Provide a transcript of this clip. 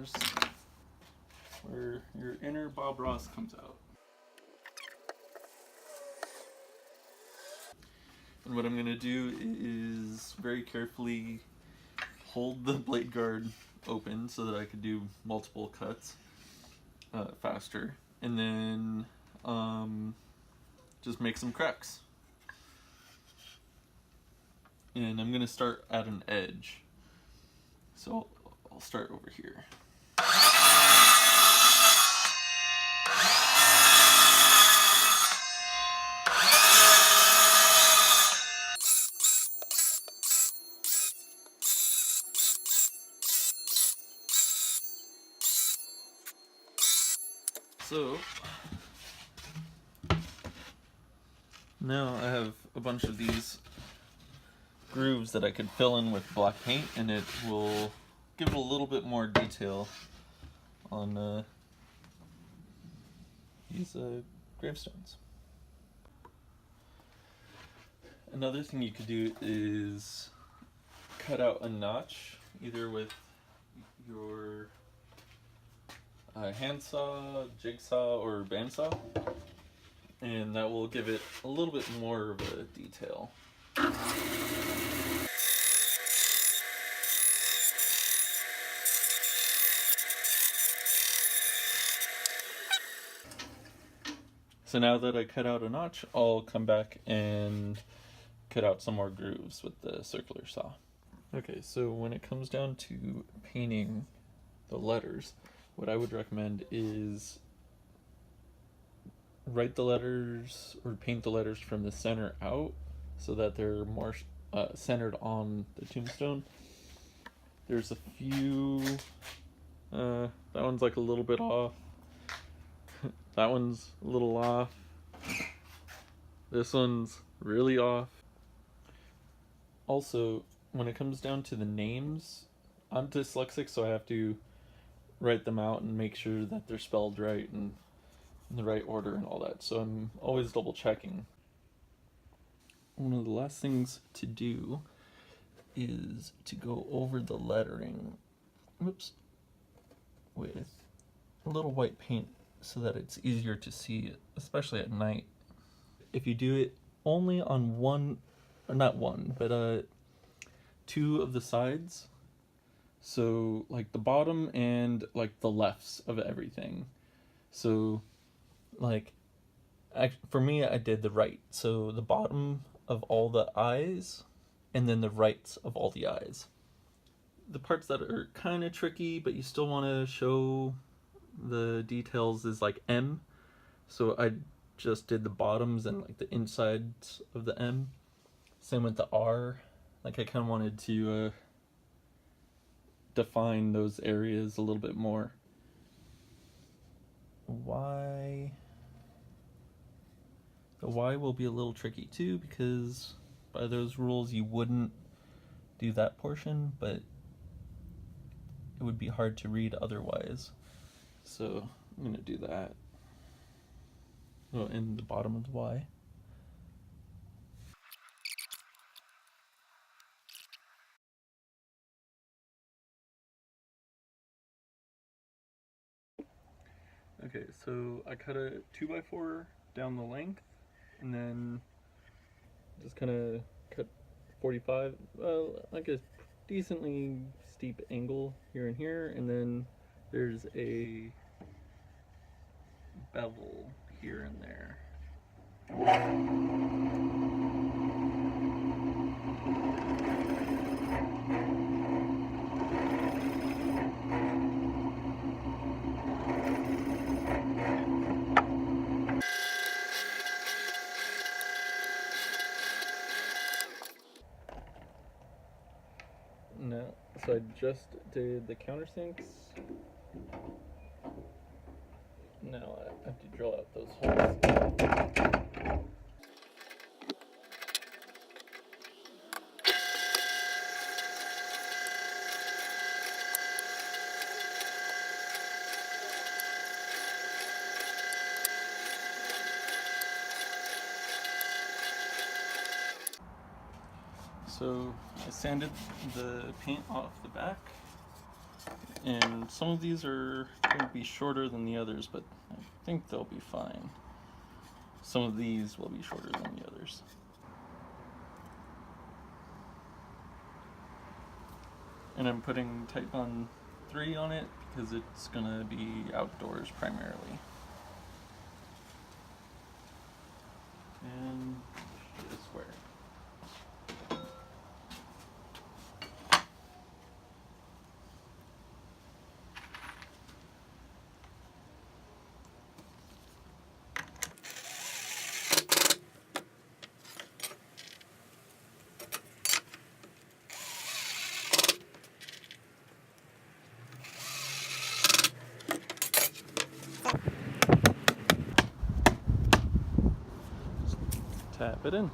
corners where your inner Bob Ross comes out. And what I'm going to do is very carefully hold the blade guard open so that I could do multiple cuts faster, and then just make some cracks. And I'm going to start at an edge. So I'll start over here. So now I have a bunch of these grooves that I could fill in with black paint, and it will give it a little bit more detail on these gravestones. Another thing you could do is cut out a notch, either with your handsaw, jigsaw, or bandsaw, and that will give it a little bit more of a detail. So now that I cut out a notch, I'll come back and cut out some more grooves with the circular saw. Okay, so when it comes down to painting the letters, what I would recommend is write the letters or paint the letters from the center out so that they're more centered on the tombstone. There's a few, that one's like a little bit off. That one's a little off. This one's really off. Also, when it comes down to the names, I'm dyslexic, so I have to write them out and make sure that they're spelled right and in the right order and all that. So I'm always double checking. One of the last things to do is to go over the lettering, with a little white paint so that it's easier to see, especially at night. If you do it only on one, or not one, but two of the sides, so like the bottom and like the lefts of everything. So like for me, I did the right, so the bottom of all the eyes and then the rights of all the eyes. The parts that are kind of tricky but you still want to show the details is like M, so I just did the bottoms and like the insides of the M. Same with the R, like I kind of wanted to define those areas a little bit more. Y, the Y will be a little tricky too, because by those rules you wouldn't do that portion, but it would be hard to read otherwise. So I'm going to do that. Oh, in the bottom of the Y. Okay, so I cut a 2x4 down the length, and then just kind of cut 45, like a decently steep angle here and here, and then there's a bevel here and there. No, so I just did the countersinks. Now I have to drill out those holes. So I sanded the paint off the back. And some of these are going to be shorter than the others, but I think they'll be fine. Some of these will be shorter than the others. And I'm putting Titebond 3 on it because it's going to be outdoors primarily. And get a square. Tap it in.